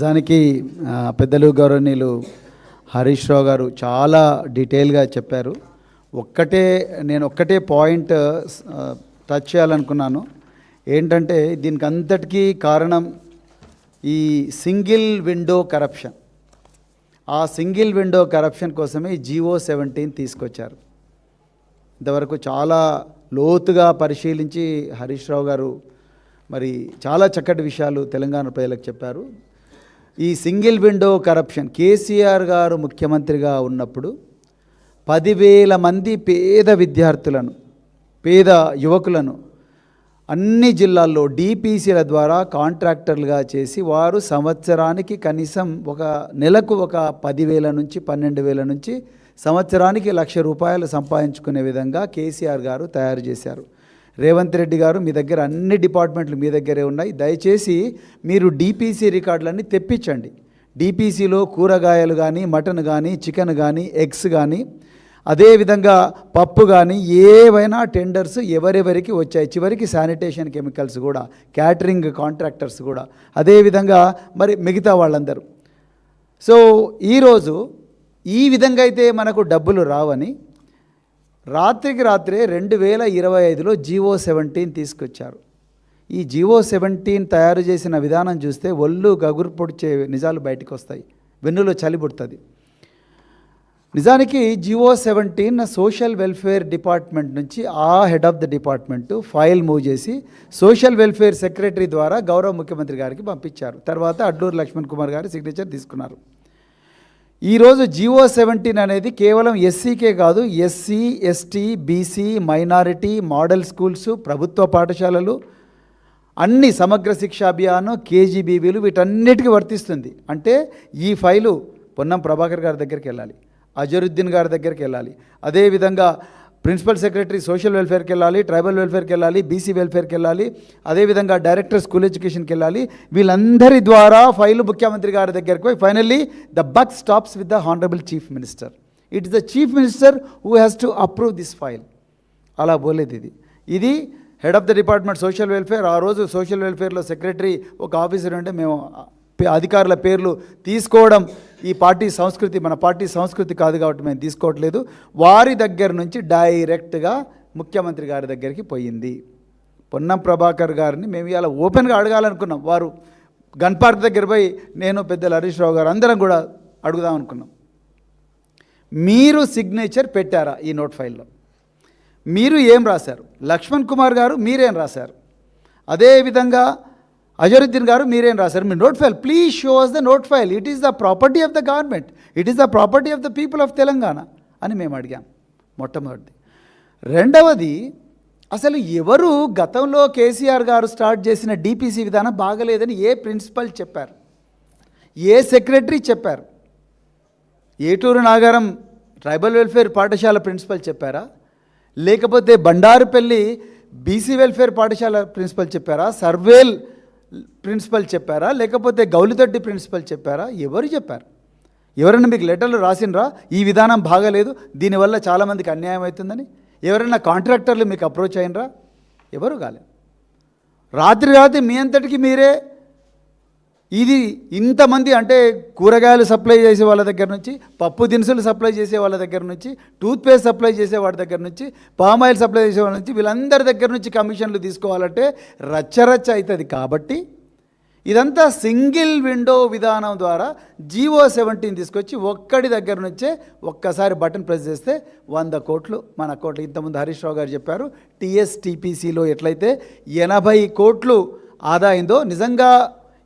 నిజానికి పెద్దలు గౌరవనీయులు హరీష్ రావు గారు చాలా డీటెయిల్గా చెప్పారు. నేను ఒక్కటే పాయింట్ టచ్ చేయాలనుకున్నాను. ఏంటంటే దీనికి అంతటికీ కారణం ఈ సింగిల్ విండో కరప్షన్. ఆ సింగిల్ విండో కరప్షన్ కోసమే జివో 17 తీసుకొచ్చారు. ఇంతవరకు చాలా లోతుగా పరిశీలించి హరీష్ రావు గారు మరి చాలా చక్కటి విషయాలు తెలంగాణ ప్రజలకు చెప్పారు. ఈ సింగిల్ విండో కరప్షన్ కేసీఆర్ గారు ముఖ్యమంత్రిగా ఉన్నప్పుడు 10,000 మంది పేద విద్యార్థులను, పేద యువకులను అన్ని జిల్లాల్లో డిపిసిల ద్వారా కాంట్రాక్టర్లుగా చేసి వారు సంవత్సరానికి కనీసం ఒక నెలకు ఒక 10,000 నుంచి 12,000 నుంచి సంవత్సరానికి 1,00,000 రూపాయలు సంపాదించుకునే విధంగా కేసీఆర్ గారు తయారు చేశారు. రేవంత్ రెడ్డి గారు మీ దగ్గర అన్ని డిపార్ట్మెంట్లు మీ దగ్గరే ఉన్నాయి, దయచేసి మీరు డిపిసి రికార్డులన్నీ తెప్పించండి. డిపిసిలో కూరగాయలు కానీ, మటన్ కానీ, చికెన్ కానీ, ఎగ్స్ కానీ, అదేవిధంగా పప్పు కానీ ఏవైనా టెండర్స్ ఎవరెవరికి వచ్చాయి, చివరికి శానిటేషన్ కెమికల్స్ కూడా, క్యాటరింగ్ కాంట్రాక్టర్స్ కూడా, అదేవిధంగా మరి మిగతా వాళ్ళందరూ. సో ఈరోజు ఈ విధంగా అయితే మనకు డబ్బులు రావని రాత్రికి రాత్రే 2025లో జివో 17 తీసుకొచ్చారు. ఈ జివో 17 తయారు చేసిన విధానం చూస్తే ఒళ్ళు గగురు పొడిచే నిజాలు బయటకు వస్తాయి, వెన్నులో చలి పుడుతుంది. నిజానికి జివో 17 సోషల్ వెల్ఫేర్ డిపార్ట్మెంట్ నుంచి head of the department file move చేసి సోషల్ వెల్ఫేర్ సెక్రటరీ ద్వారా గౌరవ ముఖ్యమంత్రి గారికి పంపించారు. తర్వాత అడ్లూరు లక్ష్మణ్ కుమార్ గారి సిగ్నేచర్ తీసుకున్నారు. ఈరోజు జివో 17 అనేది కేవలం ఎస్సీకే కాదు, SC, ST, BC, minority, model schools, ప్రభుత్వ పాఠశాలలు, అన్ని సమగ్ర శిక్షా అభియాను, కేజీబీవీలు వీటన్నిటికీ వర్తిస్తుంది. అంటే ఈ ఫైలు పొన్నం ప్రభాకర్ గారి దగ్గరికి వెళ్ళాలి, అజరుద్దీన్ గారి దగ్గరికి వెళ్ళాలి, అదేవిధంగా ప్రిన్సిపల్ సెక్రటరీ సోషల్ వెల్ఫేర్కి వెళ్ళాలి, ట్రైబల్ వెల్ఫేర్కి వెళ్ళాలి, బీసీ వెల్ఫేర్కి వెళ్ళాలి, అదేవిధంగా డైరెక్టర్ స్కూల్ ఎడ్యుకేషన్కి వెళ్ళాలి. వీళ్ళందరి ద్వారా ఫైలు ముఖ్యమంత్రి గారి దగ్గరికి పోయి finally the buck stops with the honourable chief minister. It is the chief minister who has to approve this file. అలా పోలేదు ఇది head of the department social welfare. ఆ రోజు సోషల్ వెల్ఫేర్లో సెక్రటరీ ఒక ఆఫీసర్ ఉంటే మేము అధికారుల పేర్లు తీసుకోవడం ఈ పార్టీ సంస్కృతి, మన పార్టీ సంస్కృతి కాదు కాబట్టి మేము తీసుకోవట్లేదు. వారి దగ్గర నుంచి డైరెక్ట్గా ముఖ్యమంత్రి గారి దగ్గరికి పోయింది. పొన్నం ప్రభాకర్ గారిని మేము ఇలా ఓపెన్గా అడగాలనుకున్నాం. వారు గన్ పార్క్ దగ్గర పోయి నేను పెద్దలు హరీష్ రావు గారు అందరం కూడా అడుగుదాం అనుకున్నాం. మీరు సిగ్నేచర్ పెట్టారా ఈ నోట్ ఫైల్లో? మీరు ఏం రాశారు? లక్ష్మణ్ కుమార్ గారు మీరేం రాశారు? అదేవిధంగా అజరుద్దీన్ గారు మీరేం రాశారు? మీ note file please show us the note file. It is the property of the government, it is the property of the people of Telangana అని మేము అడిగాం. మొట్టమొదటిది. రెండవది, అసలు ఎవరు గతంలో కేసీఆర్ గారు స్టార్ట్ చేసిన డిపిసి విధానం బాగలేదని ఏ ప్రిన్సిపల్ చెప్పారు? ఏ సెక్రటరీ చెప్పారు? ఏటూరు నాగారం ట్రైబల్ వెల్ఫేర్ పాఠశాల ప్రిన్సిపల్ చెప్పారా? లేకపోతే బండారుపల్లి బీసీ వెల్ఫేర్ పాఠశాల ప్రిన్సిపల్ చెప్పారా? సర్వేల్ ప్రిన్సిపల్ చెప్పారా? లేకపోతే గౌలితొడ్డి ప్రిన్సిపల్ చెప్పారా? ఎవరు చెప్పారు? ఎవరైనా మీకు లెటర్లు రాసినరా ఈ విధానం బాగలేదు, దీనివల్ల చాలామందికి అన్యాయం అవుతుందని? ఎవరైనా కాంట్రాక్టర్లు మీకు అప్రోచ్ అయినరా? ఎవరు కాలేదు. రాత్రి మీ అంతటికి మీరే ఇది ఇంతమంది, అంటే కూరగాయలు సప్లై చేసే వాళ్ళ దగ్గర నుంచి, పప్పు దినుసులు సప్లై చేసే వాళ్ళ దగ్గర నుంచి, టూత్పేస్ట్ సప్లై చేసే వాళ్ళ దగ్గర నుంచి, పామాయిల్ సప్లై చేసే వాళ్ళ నుంచి, వీళ్ళందరి దగ్గర నుంచి కమిషన్లు తీసుకోవాలంటే రచ్చరచ్చ అవుతుంది. కాబట్టి ఇదంతా సింగిల్ విండో విధానం ద్వారా జివో 17 తీసుకొచ్చి ఒక్కడి దగ్గర నుంచే ఒక్కసారి బటన్ ప్రెస్ చేస్తే 100 కోట్లు మన అకౌంట్లో. ఇంతకుముందు హరీష్ రావు గారు చెప్పారు, టీఎస్టీపీసీలో ఎట్లయితే 80 కోట్లు ఆదా అయిందో, నిజంగా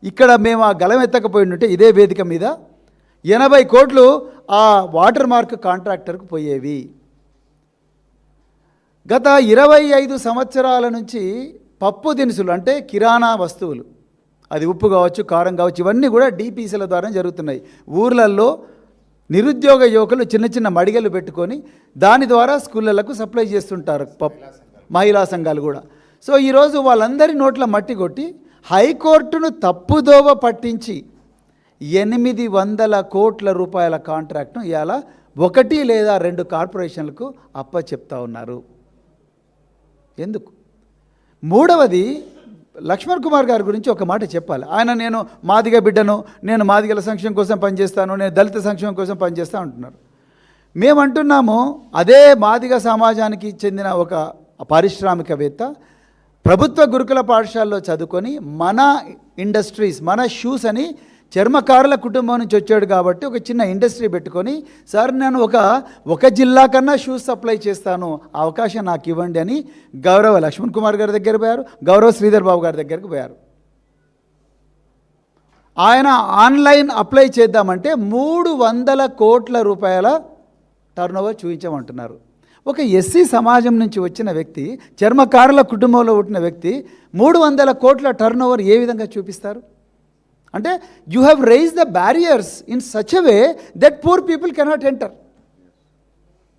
ఇక్కడ మేము ఆ గలం ఎత్తకపోయింటే ఇదే వేదిక మీద 80 కోట్లు ఆ వాటర్ మార్క్ కాంట్రాక్టర్కు పోయేవి. గత 25 సంవత్సరాల నుంచి పప్పు దినుసులు అంటే కిరాణా వస్తువులు, అది ఉప్పు కావచ్చు, కారం కావచ్చు, ఇవన్నీ కూడా డిపిసిల ద్వారా జరుగుతున్నాయి. ఊర్లల్లో నిరుద్యోగ యువకులు చిన్న చిన్న మడిగలు పెట్టుకొని దాని ద్వారా స్కూళ్ళకు సప్లై చేస్తుంటారు, మహిళా సంఘాలు కూడా. సో ఈరోజు వాళ్ళందరి నోట్ల మట్టి కొట్టి హైకోర్టును తప్పుదోవ పట్టించి 800 కోట్ల రూపాయల కాంట్రాక్ట్ను ఇవాళ 1 లేదా 2 కార్పొరేషన్లకు అప్పచెప్తా ఉన్నారు. ఎందుకు? మూడవది, లక్ష్మణ్ కుమార్ గారి గురించి ఒక మాట చెప్పాలి. ఆయన నేను మాదిగ బిడ్డను, నేను మాదిగల సంక్షేమం కోసం పనిచేస్తాను, నేను దళిత సంక్షేమం కోసం పనిచేస్తాను అంటున్నారు. మేమంటున్నాము అదే మాదిగ సమాజానికి చెందిన ఒక పారిశ్రామికవేత్త ప్రభుత్వ గురుకుల పాఠశాలలో చదువుకొని మన ఇండస్ట్రీస్, మన షూస్ అని చర్మకారుల కుటుంబం నుంచి వచ్చాడు కాబట్టి ఒక చిన్న ఇండస్ట్రీ పెట్టుకొని, సార్ నేను ఒక జిల్లా కన్నా షూస్ సప్లై చేస్తాను, అవకాశం నాకు ఇవ్వండి అని గౌరవ లక్ష్మణ్ కుమార్ గారి దగ్గర పోయారు, గౌరవ శ్రీధర్ బాబు గారి దగ్గరికి పోయారు. ఆయన ఆన్లైన్ అప్లై చేద్దామంటే 300 కోట్ల రూపాయల టర్నోవర్ చూపించమంటున్నారు. ఒక ఎస్సీ సమాజం నుంచి వచ్చిన వ్యక్తి, చర్మకారుల కుటుంబంలో పుట్టిన వ్యక్తి 300 కోట్ల టర్నోవర్ ఏ విధంగా చూపిస్తారు? అంటే you have raise the barriers in such a way that poor people cannot enter.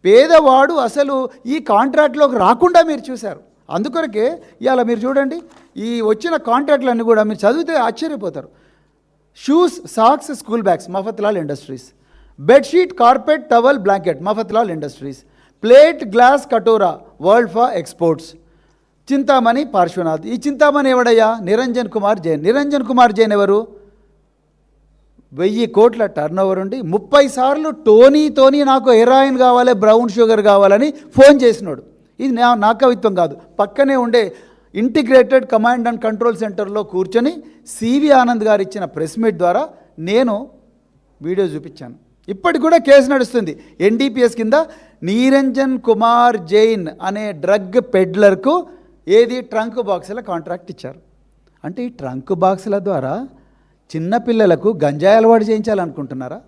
పేదవాడు అసలు ఈ కాంట్రాక్ట్లోకి రాకుండా మీరు చూశారు. అందుకొరకే ఇవాళ మీరు చూడండి, ఈ వచ్చిన కాంట్రాక్ట్లన్నీ కూడా మీరు చదివితే ఆశ్చర్యపోతారు. Shoes, socks, school bags Mafatlal industries, bedsheet, carpet, towel, blanket Mafatlal industries, plate, glass, కటోరా world for exports, Chintamani Parshwanath. ఈ చింతామణి ఎవడయ్యా? నిరంజన్ కుమార్ జైన్. నిరంజన్ కుమార్ జైన్ ఎవరు? 1000 కోట్ల టర్నోవర్ ఉండి 30 సార్లు టోనీ నాకు హెరాయిన్ కావాలి, బ్రౌన్ షుగర్ కావాలని ఫోన్ చేసినాడు. ఇది నా కవిత్వం కాదు. పక్కనే ఉండే ఇంటిగ్రేటెడ్ కమాండ్ అండ్ కంట్రోల్ సెంటర్లో కూర్చొని సివి ఆనంద్ గారు ఇచ్చిన ప్రెస్ మీట్ ద్వారా నేను వీడియో చూపించాను. ఇప్పటికి కూడా కేసు నడుస్తుంది ఎన్డీపీఎస్ కింద. నిరంజన్ కుమార్ జైన్ అనే డ్రగ్ పెడ్లర్కు ఏది ట్రంక్ బాక్సుల కాంట్రాక్ట్ ఇచ్చారు. అంటే ఈ ట్రంక్ బాక్సుల ద్వారా చిన్నపిల్లలకు గంజాయి అలవాటు చేయించాలనుకుంటున్నారా?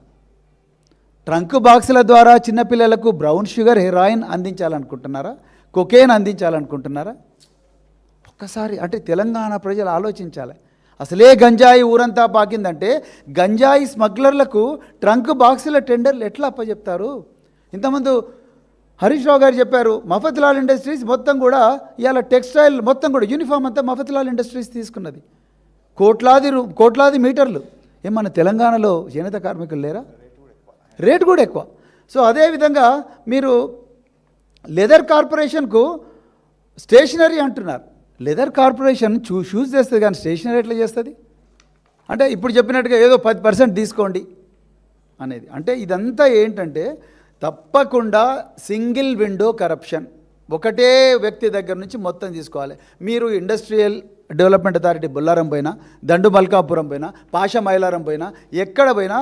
ట్రంక్ బాక్సుల ద్వారా చిన్నపిల్లలకు బ్రౌన్ షుగర్, హెరాయిన్ అందించాలనుకుంటున్నారా? కొకేన్ అందించాలనుకుంటున్నారా? ఒక్కసారి అంటే తెలంగాణ ప్రజలు ఆలోచించాలి. అసలే గంజాయి ఊరంతా పాకిందంటే గంజాయి స్మగ్లర్లకు ట్రంక్ బాక్సుల టెండర్లు ఎట్లా అప్పచెప్తారు? ఇంతకుముందు హరీష్ రావు గారు చెప్పారు, మఫత్లాల్ ఇండస్ట్రీస్ మొత్తం కూడా ఇవాళ టెక్స్టైల్ మొత్తం కూడా యూనిఫామ్ అంతా మఫత్లాల్ ఇండస్ట్రీస్ తీసుకున్నది. కోట్లాది మీటర్లు. ఏమన్నా తెలంగాణలో చేనేత కార్మికులు లేరా? రేటు కూడా ఎక్కువ. సో అదేవిధంగా మీరు లెదర్ కార్పొరేషన్కు స్టేషనరీ అంటున్నారు. లెదర్ కార్పొరేషన్ షూస్ చేస్తుంది కానీ స్టేషనరీ ఎట్లా చేస్తుంది? అంటే ఇప్పుడు చెప్పినట్టుగా ఏదో 10% తీసుకోండి అనేది. అంటే ఇదంతా ఏంటంటే తప్పకుండా సింగిల్ విండో కరప్షన్. ఒకటే వ్యక్తి దగ్గర నుంచి మొత్తం తీసుకోవాలి. మీరు ఇండస్ట్రియల్ డెవలప్మెంట్ అథారిటీ బొల్లారం పోయినా, దండు మల్కాపురం పోయినా, పాషా మైలారం పోయినా, ఎక్కడ పోయినా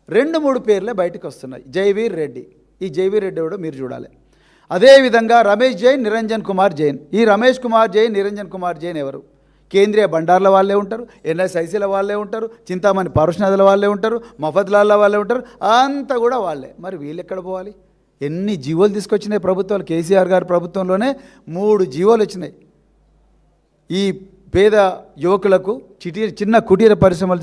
2-3 పేర్లే బయటకు వస్తున్నాయి. జైవీర్ రెడ్డి. ఈ జైవీర్ రెడ్డి కూడా మీరు చూడాలి. అదేవిధంగా రమేష్ జైన్, నిరంజన్ కుమార్ జైన్. ఈ రమేష్ కుమార్ జైన్, నిరంజన్ కుమార్ జైన్ ఎవరు? కేంద్రీయ బండార్ల వాళ్ళే ఉంటారు, ఎన్ఎస్ఐసీల వాళ్ళే ఉంటారు, చింతామణి పార్శ్వనాథుల వాళ్ళే ఉంటారు, మఫత్లాల్ల వాళ్ళే ఉంటారు, అంతా కూడా వాళ్ళే. మరి వీళ్ళు ఎక్కడ పోవాలి? ఎన్ని జీవోలు తీసుకొచ్చినాయి ప్రభుత్వాలు. కేసీఆర్ గారి ప్రభుత్వంలోనే 3 జీవోలు వచ్చినాయి. ఈ పేద యువకులకు చిన్న కుటీర పరిశ్రమలు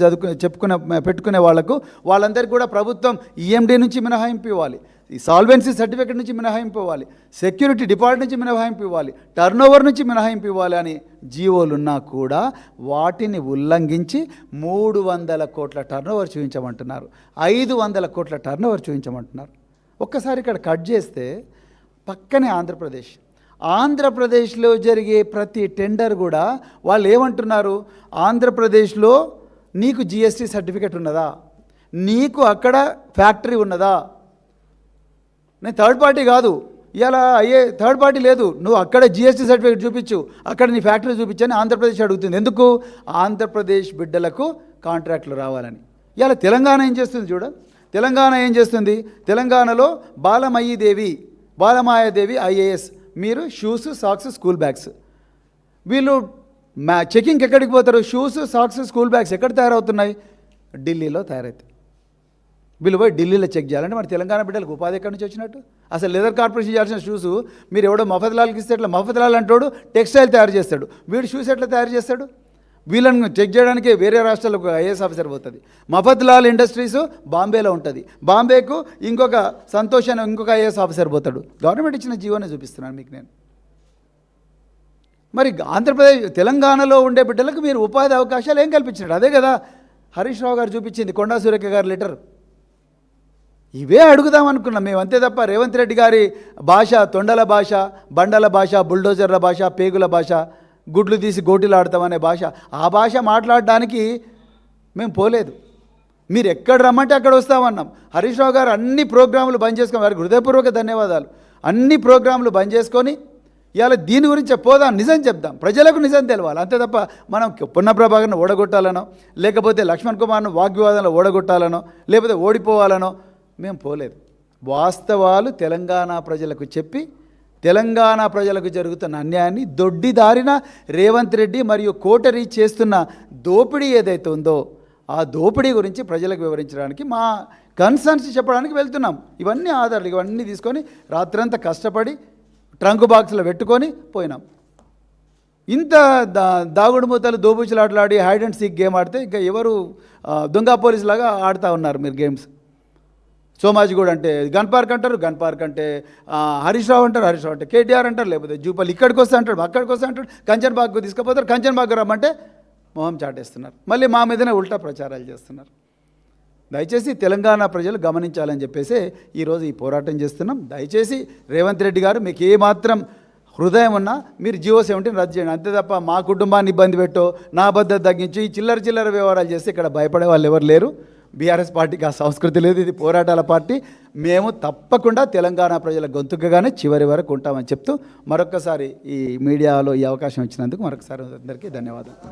పెట్టుకునే వాళ్లకు వాళ్ళందరికీ కూడా ప్రభుత్వం ఈఎండి నుంచి మినహాయింపు ఇవ్వాలి, ఈ సాల్వెన్సీ సర్టిఫికేట్ నుంచి మినహాయింపు ఇవ్వాలి, సెక్యూరిటీ డిపార్ట్మెంట్ నుంచి మినహాయింపు ఇవ్వాలి, టర్నోవర్ నుంచి మినహాయింపు ఇవ్వాలి అని జీవోలున్నా కూడా వాటిని ఉల్లంఘించి 300 కోట్ల టర్నోవర్ చూపించమంటున్నారు, 500 కోట్ల టర్నోవర్ చూపించమంటున్నారు. ఒక్కసారి ఇక్కడ కట్ చేస్తే పక్కనే ఆంధ్రప్రదేశ్లో జరిగే ప్రతి టెండర్ కూడా వాళ్ళు ఏమంటున్నారు? ఆంధ్రప్రదేశ్లో నీకు జిఎస్టీ సర్టిఫికేట్ ఉన్నదా? నీకు అక్కడ ఫ్యాక్టరీ ఉన్నదా? నేను థర్డ్ పార్టీ కాదు, ఇలా థర్డ్ పార్టీ లేదు, నువ్వు అక్కడ జిఎస్టీ సర్టిఫికేట్ చూపించు, అక్కడ నీ ఫ్యాక్టరీ చూపించని ఆంధ్రప్రదేశ్ అడుగుతుంది. ఎందుకు? ఆంధ్రప్రదేశ్ బిడ్డలకు కాంట్రాక్టులు రావాలని. ఇలా తెలంగాణ ఏం చేస్తుంది చూడ. తెలంగాణలో బాలమాయాదేవి ఐఏఎస్. మీరు షూస్, సాక్స్, స్కూల్ బ్యాగ్స్. వీళ్ళు చెకింగ్కి ఎక్కడికి పోతారు? షూస్, సాక్స్, స్కూల్ బ్యాగ్స్ ఎక్కడ తయారవుతున్నాయి? ఢిల్లీలో తయారవుతాయి. వీళ్ళు పోయి ఢిల్లీలో చెక్ చేయాలంటే మరి తెలంగాణ బిడ్డలకు ఉపాధి ఎక్కడి నుంచి వచ్చినట్టు? అసలు లెదర్ కార్పొరేషన్ చేయాల్సిన షూస్ మీరు ఎవడో మఫత్లాల్కి ఇస్తే ఎట్లా? మఫత్లాల్ అంటాడు టెక్స్టైల్ తయారు చేస్తాడు, వీడు షూస్ ఎట్లా తయారు చేస్తాడు? వీళ్ళని చెక్ చేయడానికి వేరే రాష్ట్రాలకు ఐఏఎస్ ఆఫీసర్ పోతుంది. మఫత్లాల్ ఇండస్ట్రీస్ బాంబేలో ఉంటుంది, బాంబేకు ఇంకొక సంతోష్ అని ఇంకొక ఐఏఎస్ ఆఫీసర్ పోతాడు. గవర్నమెంట్ ఇచ్చిన జీవోనే చూపిస్తున్నాను మీకు నేను. మరి ఆంధ్రప్రదేశ్ తెలంగాణలో ఉండే బిడ్డలకు మీరు ఉపాధి అవకాశాలు ఏం కల్పించినాడు? అదే కదా హరీష్ రావు గారు చూపించింది, కొండా సురేఖ గారి లెటర్. ఇవే అడుగుదాం అనుకున్నాం మేము, అంతే తప్ప రేవంత్ రెడ్డి గారి భాష తొండల భాష, బండల భాష, బుల్డోజర్ల భాష, పేగుల భాష గుడ్లు తీసి గోటీలు ఆడతామనే భాష, ఆ భాష మాట్లాడడానికి మేము పోలేదు. మీరు ఎక్కడ రమ్మంటే అక్కడ వస్తామన్నాం. హరీష్ రావు గారు అన్ని ప్రోగ్రాములు బంద్ చేసుకొని, వారికి హృదయపూర్వక ధన్యవాదాలు. అన్ని ప్రోగ్రాములు బంద్ చేసుకొని ఇవాళ దీని గురించి పోదాం, నిజం చెప్దాం, ప్రజలకు నిజం తెలవాలి. అంతే తప్ప మనం పొన్న ప్రభాకర్ను ఓడగొట్టాలనో, లేకపోతే లక్ష్మణ్ కుమార్ను వాగ్వివాదంలో ఓడగొట్టాలనో, లేకపోతే ఓడిపోవాలనో మేము పోలేదు. వాస్తవాలు తెలంగాణ ప్రజలకు చెప్పి, తెలంగాణ ప్రజలకు జరుగుతున్న అన్యాయాన్ని, దొడ్డిదారిన రేవంత్ రెడ్డి మరియు కోటరీ చేస్తున్న దోపిడీ ఏదైతే ఉందో ఆ దోపిడీ గురించి ప్రజలకు వివరించడానికి, మా కన్సర్న్స్ చెప్పడానికి వెళ్తున్నాం. ఇవన్నీ ఆధారాలు, ఇవన్నీ తీసుకొని రాత్రంతా కష్టపడి ట్రంక్ బాక్స్లో పెట్టుకొని పోయినాం. ఇంత దాగుడు మూతలు దోబూచులాటలాడి హైడ్ అండ్ సీక్ గేమ్ ఆడితే ఇంకా ఎవరు దొంగ పోలీస్ లాగా ఆడుతూ ఉన్నారు మీరు గేమ్స్. సోమాజిగూడ అంటే గన్ పార్క్ అంటారు, గన్ పార్క్ అంటే హరీష్ రావు అంటారు, హరీష్ రావు అంటే కేటీఆర్ అంటారు, లేకపోతే జూపల్లి ఇక్కడికి వస్తే అంటాడు, అక్కడికి వస్తే అంటాడు, కంచన్ బాగ్కు తీసుకుపోతారు, కంచన్ బాగ్ రమ్మంటే మొహం చాటేస్తున్నారు. మళ్ళీ మా మీదనే ఉల్టా ప్రచారాలు చేస్తున్నారు. దయచేసి తెలంగాణ ప్రజలు గమనించాలని చెప్పేసి ఈరోజు ఈ పోరాటం చేస్తున్నాం. దయచేసి రేవంత్ రెడ్డి గారు మీకు ఏమాత్రం హృదయం ఉన్నా మీరు జియో 17 రద్దు చేయండి. అంతే తప్ప మా కుటుంబాన్ని ఇబ్బంది పెట్టో, నా భద్రత తగ్గించి ఈ చిల్లర వ్యవహారాలు చేస్తే ఇక్కడ భయపడే వాళ్ళు ఎవరు లేరు. బీఆర్ఎస్ పార్టీకి ఆ సంస్కృతి లేదు, ఇది పోరాటాల పార్టీ. మేము తప్పకుండా తెలంగాణ ప్రజల గొంతుకగానే చివరి వరకు ఉంటామని చెప్తూ మరొకసారి ఈ మీడియాలో ఈ అవకాశం ఇచ్చినందుకు మరొకసారి అందరికీ ధన్యవాదాలు.